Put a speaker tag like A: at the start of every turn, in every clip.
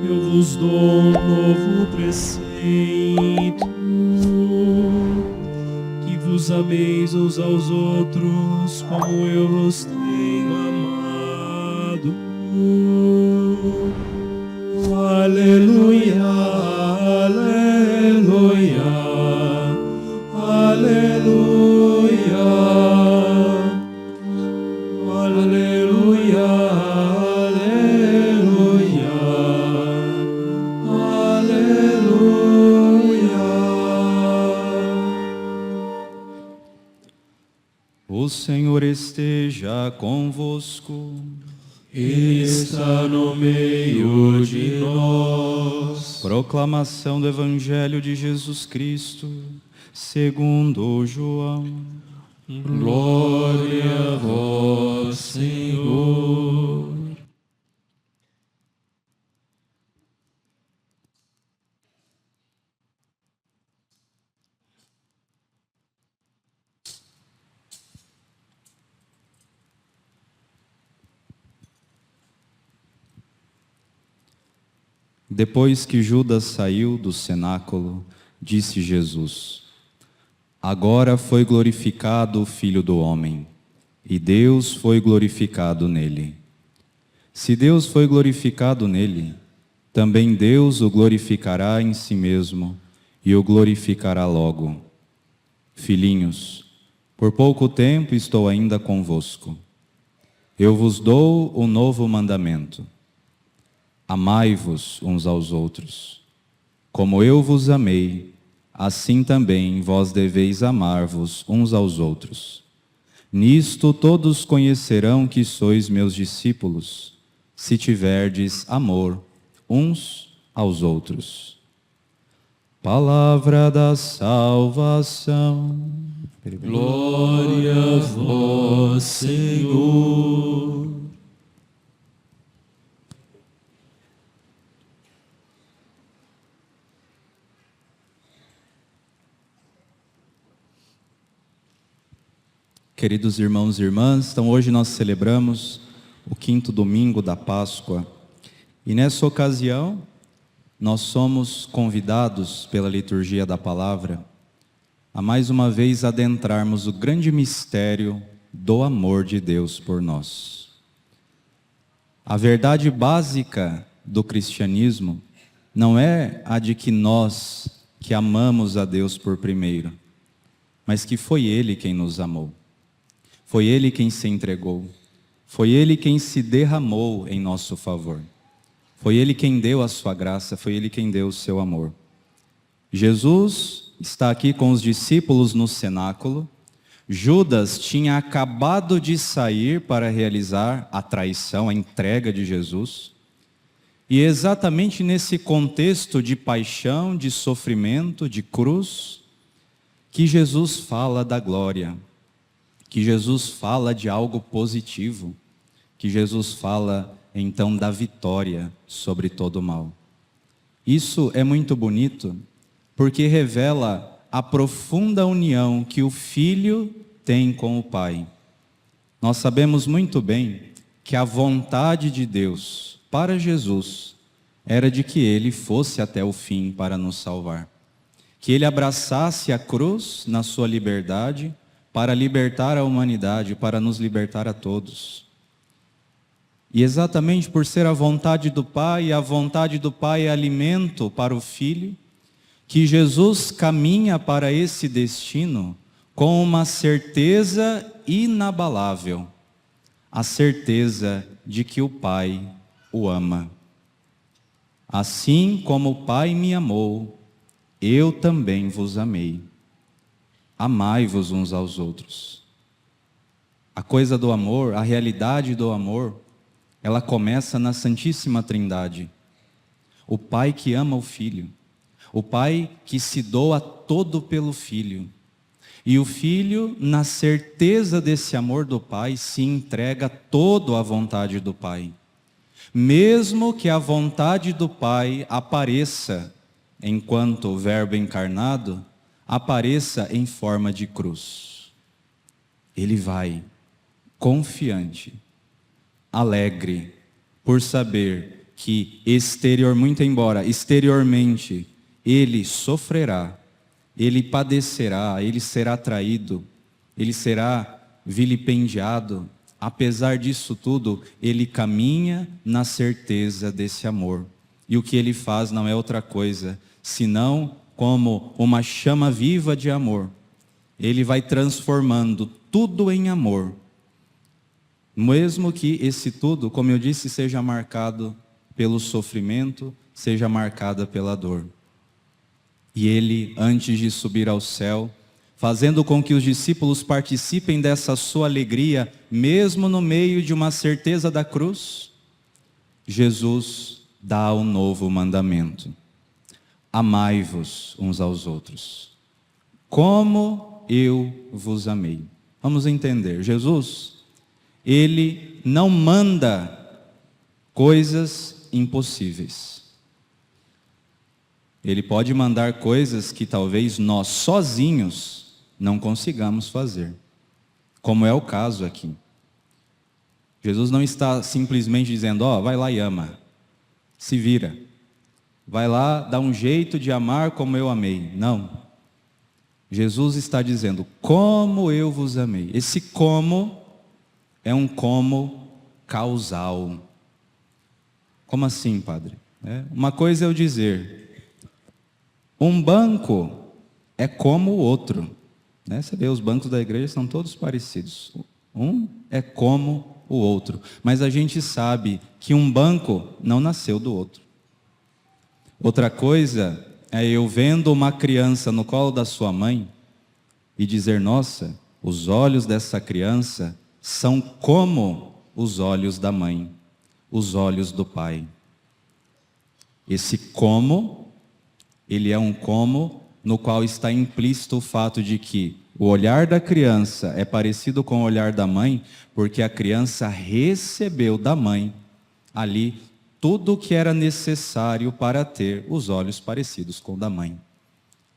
A: Eu vos dou um novo preceito, que vos ameis uns aos outros como eu vos tenho amado. Aleluia, aleluia, aleluia, aleluia, aleluia.
B: O Senhor esteja convosco.
A: Ele está no meio de nós.
B: Proclamação do Evangelho de Jesus Cristo, segundo João.
A: Glória a vós, Senhor.
B: Depois que Judas saiu do cenáculo, disse Jesus: Agora foi glorificado o Filho do Homem, e Deus foi glorificado nele. Se Deus foi glorificado nele, também Deus o glorificará em si mesmo, e o glorificará logo. Filhinhos, por pouco tempo estou ainda convosco. Eu vos dou um novo mandamento. Amai-vos uns aos outros. Como eu vos amei, assim também vós deveis amar-vos uns aos outros. Nisto todos conhecerão que sois meus discípulos, se tiverdes amor uns aos outros. Palavra da salvação.
A: Glória a vós, Senhor.
B: Queridos irmãos e irmãs, então hoje nós celebramos o 5º domingo da Páscoa e nessa ocasião nós somos convidados pela liturgia da palavra a mais uma vez adentrarmos o grande mistério do amor de Deus por nós. A verdade básica do cristianismo não é a de que nós que amamos a Deus por primeiro, mas que foi Ele quem nos amou. Foi Ele quem se entregou, foi Ele quem se derramou em nosso favor, foi Ele quem deu a sua graça, foi Ele quem deu o seu amor. Jesus está aqui com os discípulos no cenáculo. Judas tinha acabado de sair para realizar a traição, a entrega de Jesus, e exatamente nesse contexto de paixão, de sofrimento, de cruz, que Jesus fala da glória, que Jesus fala de algo positivo, que Jesus fala então da vitória sobre todo o mal. Isso é muito bonito, porque revela a profunda união que o Filho tem com o Pai. Nós sabemos muito bem que a vontade de Deus para Jesus era de que Ele fosse até o fim para nos salvar, que Ele abraçasse a cruz na sua liberdade, para libertar a humanidade, para nos libertar a todos. E exatamente por ser a vontade do Pai, e a vontade do Pai é alimento para o Filho, que Jesus caminha para esse destino com uma certeza inabalável, a certeza de que o Pai o ama. Assim como o Pai me amou, eu também vos amei. Amai-vos uns aos outros. A coisa do amor, a realidade do amor, ela começa na Santíssima Trindade. O Pai que ama o Filho, o Pai que se doa todo pelo Filho, e o Filho, na certeza desse amor do Pai, se entrega todo à vontade do Pai. Mesmo que a vontade do Pai apareça enquanto o Verbo encarnado, apareça em forma de cruz. Ele vai confiante, alegre, por saber que muito embora exteriormente ele sofrerá, ele padecerá, ele será traído, ele será vilipendiado, apesar disso tudo, ele caminha na certeza desse amor. E o que ele faz não é outra coisa, senão como uma chama viva de amor. Ele vai transformando tudo em amor. Mesmo que esse tudo, como eu disse, seja marcado pelo sofrimento, seja marcada pela dor. E ele, antes de subir ao céu, fazendo com que os discípulos participem dessa sua alegria, mesmo no meio de uma certeza da cruz, Jesus dá um novo mandamento: amai-vos uns aos outros, como eu vos amei. Vamos entender, Jesus, ele não manda coisas impossíveis. Ele pode mandar coisas que talvez nós sozinhos não consigamos fazer, como é o caso aqui. Jesus não está simplesmente dizendo, vai lá e ama, se vira, vai lá, dá um jeito de amar como eu amei. Não. Jesus está dizendo, como eu vos amei. Esse como é um como causal. Como assim, padre? Uma coisa é eu dizer, um banco é como o outro. Você vê, os bancos da igreja são todos parecidos. Um é como o outro. Mas a gente sabe que um banco não nasceu do outro. Outra coisa é eu vendo uma criança no colo da sua mãe e dizer, nossa, os olhos dessa criança são como os olhos da mãe, os olhos do pai. Esse como, ele é um como no qual está implícito o fato de que o olhar da criança é parecido com o olhar da mãe, porque a criança recebeu da mãe ali tudo o que era necessário para ter os olhos parecidos com o da mãe.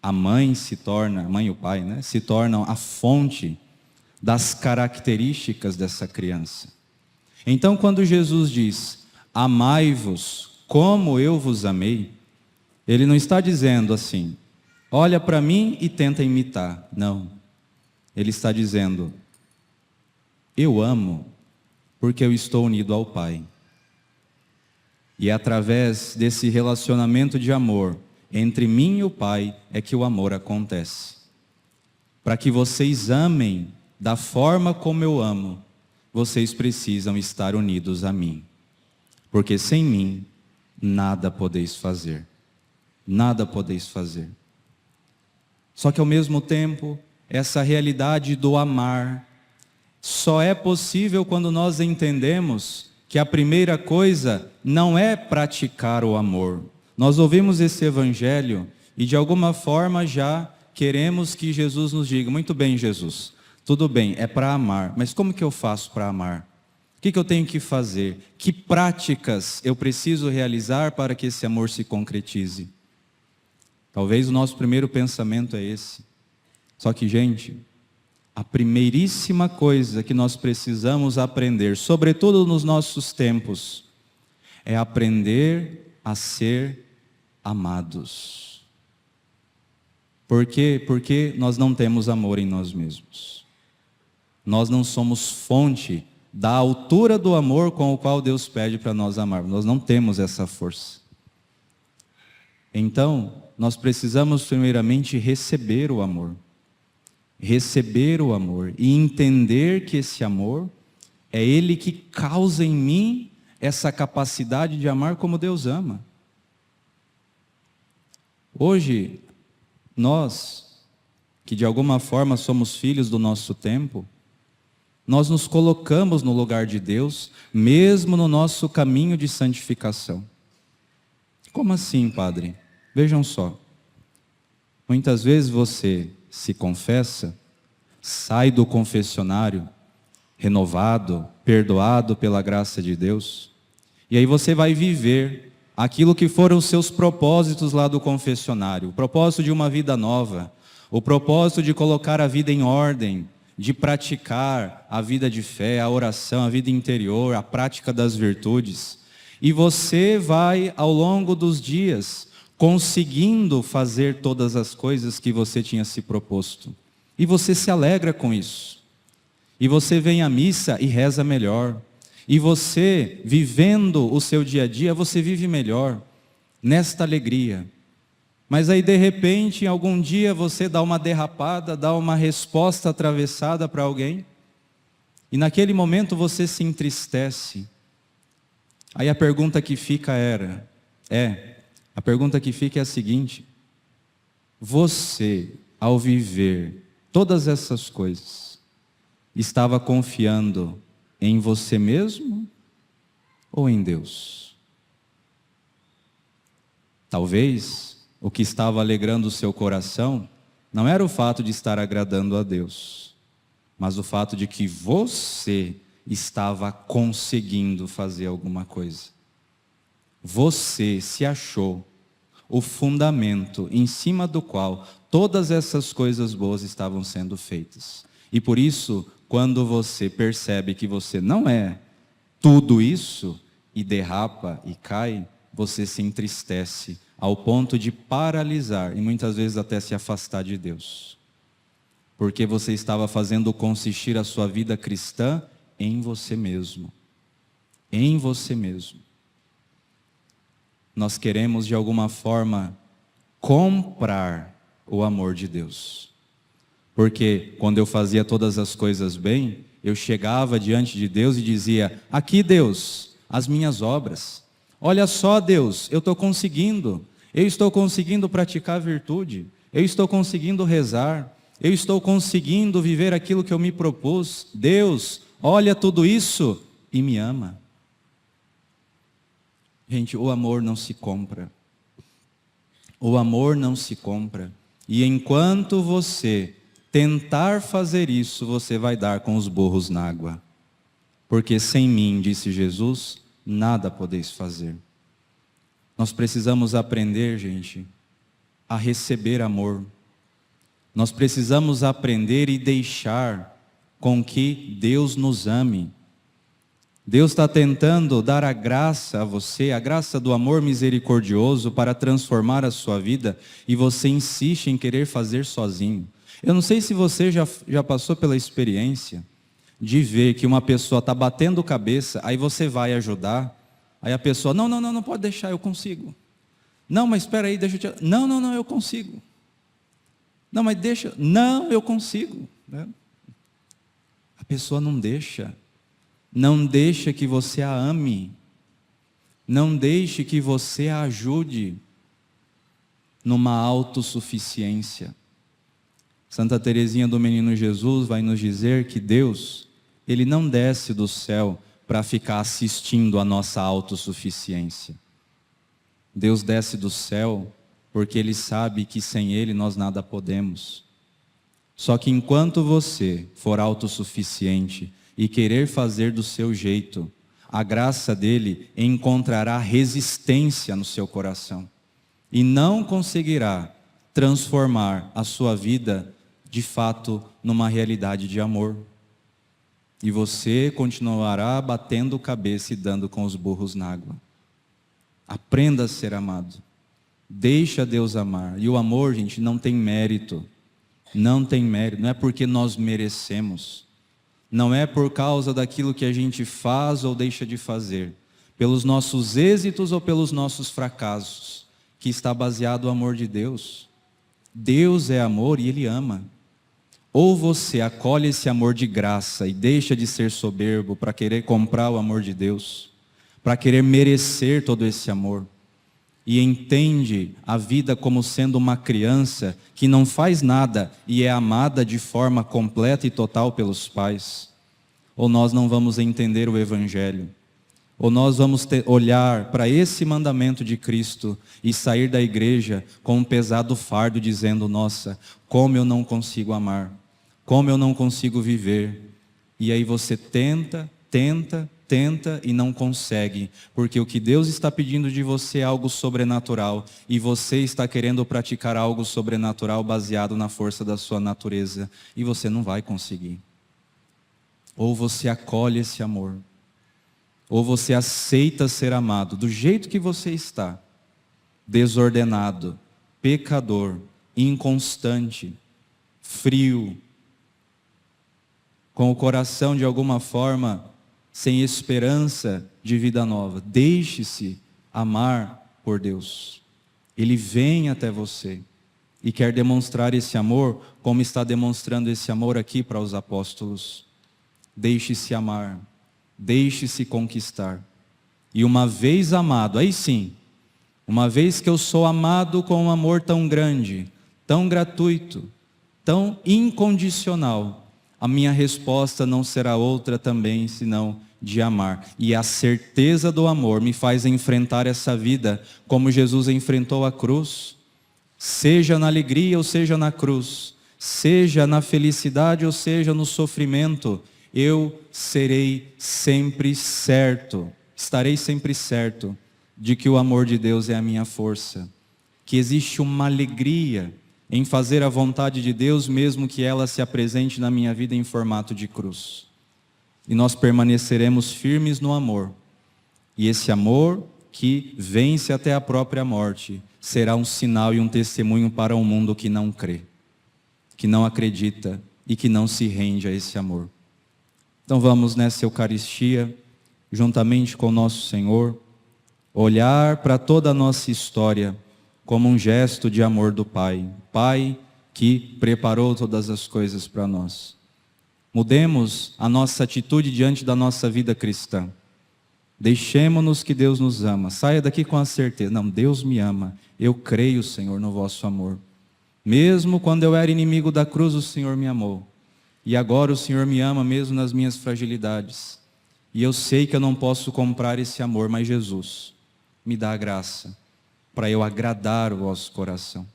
B: A mãe e o pai, se tornam a fonte das características dessa criança. Então, quando Jesus diz, amai-vos como eu vos amei, ele não está dizendo assim, olha para mim e tenta imitar. Não. Ele está dizendo, eu amo porque eu estou unido ao Pai. E é através desse relacionamento de amor entre mim e o Pai é que o amor acontece. Para que vocês amem da forma como eu amo, vocês precisam estar unidos a mim. Porque sem mim, nada podeis fazer. Nada podeis fazer. Só que ao mesmo tempo, essa realidade do amar só é possível quando nós entendemos que a primeira coisa não é praticar o amor. Nós ouvimos esse evangelho e de alguma forma já queremos que Jesus nos diga, muito bem, Jesus, tudo bem, é para amar, mas como que eu faço para amar? O que eu tenho que fazer? Que práticas eu preciso realizar para que esse amor se concretize? Talvez o nosso primeiro pensamento é esse. Só que, gente, a primeiríssima coisa que nós precisamos aprender, sobretudo nos nossos tempos, é aprender a ser amados. Por quê? Porque nós não temos amor em nós mesmos. Nós não somos fonte da altura do amor com o qual Deus pede para nós amarmos. Nós não temos essa força. Então, nós precisamos primeiramente receber o amor. Receber o amor e entender que esse amor é Ele que causa em mim essa capacidade de amar como Deus ama. Hoje, nós, que de alguma forma somos filhos do nosso tempo, nós nos colocamos no lugar de Deus, mesmo no nosso caminho de santificação. Como assim, padre? Vejam só. Muitas vezes você se confessa, sai do confessionário, renovado, perdoado pela graça de Deus, e aí você vai viver aquilo que foram os seus propósitos lá do confessionário, o propósito de uma vida nova, o propósito de colocar a vida em ordem, de praticar a vida de fé, a oração, a vida interior, a prática das virtudes. E você vai, ao longo dos dias, conseguindo fazer todas as coisas que você tinha se proposto. E você se alegra com isso. E você vem à missa e reza melhor. E você, vivendo o seu dia a dia, você vive melhor, nesta alegria. Mas aí, de repente, algum dia você dá uma derrapada, dá uma resposta atravessada para alguém, e naquele momento você se entristece. Aí a pergunta que fica a pergunta que fica é a seguinte: você, ao viver todas essas coisas, estava confiando em você mesmo ou em Deus? Talvez o que estava alegrando o seu coração não era o fato de estar agradando a Deus, mas o fato de que você estava conseguindo fazer alguma coisa. Você se achou o fundamento em cima do qual todas essas coisas boas estavam sendo feitas. E por isso, quando você percebe que você não é tudo isso e derrapa e cai, você se entristece ao ponto de paralisar e muitas vezes até se afastar de Deus. Porque você estava fazendo consistir a sua vida cristã em você mesmo. Em você mesmo. Nós queremos de alguma forma comprar o amor de Deus. Porque quando eu fazia todas as coisas bem, eu chegava diante de Deus e dizia: aqui, Deus, as minhas obras. Olha só, Deus, eu estou conseguindo praticar a virtude, eu estou conseguindo rezar, eu estou conseguindo viver aquilo que eu me propus. Deus, olha tudo isso e me ama. Gente, o amor não se compra. O amor não se compra. E enquanto você tentar fazer isso, você vai dar com os burros na água. Porque sem mim, disse Jesus, nada podeis fazer. Nós precisamos aprender, gente, a receber amor. Nós precisamos aprender e deixar com que Deus nos ame. Deus está tentando dar a graça a você, a graça do amor misericordioso para transformar a sua vida, e você insiste em querer fazer sozinho. Eu não sei se você já passou pela experiência de ver que uma pessoa está batendo cabeça, aí você vai ajudar, aí a pessoa, não pode deixar, eu consigo. Não, mas espera aí, deixa eu te... Não, eu consigo. Não, mas deixa... Não, eu consigo. A pessoa não deixa. Não deixa que você a ame. Não deixe que você a ajude numa autossuficiência. Santa Teresinha do Menino Jesus vai nos dizer que Deus, Ele não desce do céu para ficar assistindo a nossa autossuficiência. Deus desce do céu porque Ele sabe que sem Ele nós nada podemos. Só que enquanto você for autossuficiente e querer fazer do seu jeito, a graça dele encontrará resistência no seu coração e não conseguirá transformar a sua vida de fato numa realidade de amor. E você continuará batendo cabeça e dando com os burros na água. Aprenda a ser amado. Deixa Deus amar. E o amor, gente, não tem mérito. Não tem mérito. Não é porque nós merecemos. Não é por causa daquilo que a gente faz ou deixa de fazer, pelos nossos êxitos ou pelos nossos fracassos, que está baseado o amor de Deus. Deus é amor e Ele ama. Ou você acolhe esse amor de graça e deixa de ser soberbo para querer comprar o amor de Deus, para querer merecer todo esse amor, e entende a vida como sendo uma criança que não faz nada e é amada de forma completa e total pelos pais. Ou nós não vamos entender o Evangelho, ou nós vamos olhar para esse mandamento de Cristo e sair da igreja com um pesado fardo dizendo: nossa, como eu não consigo amar, como eu não consigo viver. E aí você tenta tenta e não consegue, porque o que Deus está pedindo de você é algo sobrenatural e você está querendo praticar algo sobrenatural baseado na força da sua natureza e você não vai conseguir. Ou você acolhe esse amor, ou você aceita ser amado do jeito que você está, desordenado, pecador, inconstante, frio, com o coração de alguma forma sem esperança de vida nova. Deixe-se amar por Deus. Ele vem até você e quer demonstrar esse amor como está demonstrando esse amor aqui para os apóstolos. Deixe-se amar, deixe-se conquistar. E uma vez amado, aí sim, uma vez que eu sou amado com um amor tão grande, tão gratuito, tão incondicional, a minha resposta não será outra também, senão de amar. E a certeza do amor me faz enfrentar essa vida como Jesus enfrentou a cruz. Seja na alegria ou seja na cruz, seja na felicidade ou seja no sofrimento, eu serei sempre certo, estarei sempre certo de que o amor de Deus é a minha força. Que existe uma alegria em fazer a vontade de Deus, mesmo que ela se apresente na minha vida em formato de cruz. E nós permaneceremos firmes no amor. E esse amor que vence até a própria morte, será um sinal e um testemunho para um mundo que não crê, que não acredita e que não se rende a esse amor. Então vamos nessa Eucaristia, juntamente com o nosso Senhor, olhar para toda a nossa história como um gesto de amor do Pai. Pai que preparou todas as coisas para nós. Mudemos a nossa atitude diante da nossa vida cristã. Deixemo-nos que Deus nos ama. Saia daqui com a certeza. Não, Deus me ama. Eu creio, Senhor, no vosso amor. Mesmo quando eu era inimigo da cruz, o Senhor me amou. E agora o Senhor me ama mesmo nas minhas fragilidades. E eu sei que eu não posso comprar esse amor, mas Jesus me dá a graça para eu agradar o vosso coração.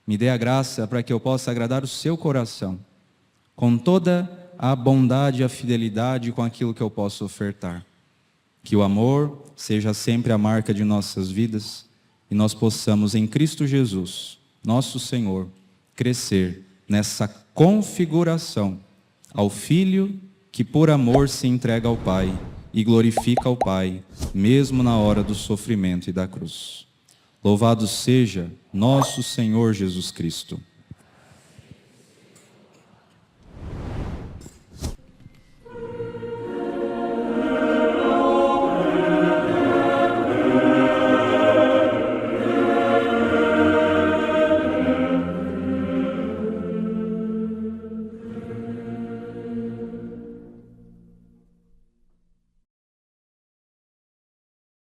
B: Me dê a graça para que eu possa agradar o seu coração, com toda a bondade e a fidelidade com aquilo que eu posso ofertar. Que o amor seja sempre a marca de nossas vidas e nós possamos em Cristo Jesus, nosso Senhor, crescer nessa configuração ao Filho que por amor se entrega ao Pai e glorifica ao Pai, mesmo na hora do sofrimento e da cruz. Louvado seja nosso Senhor Jesus Cristo.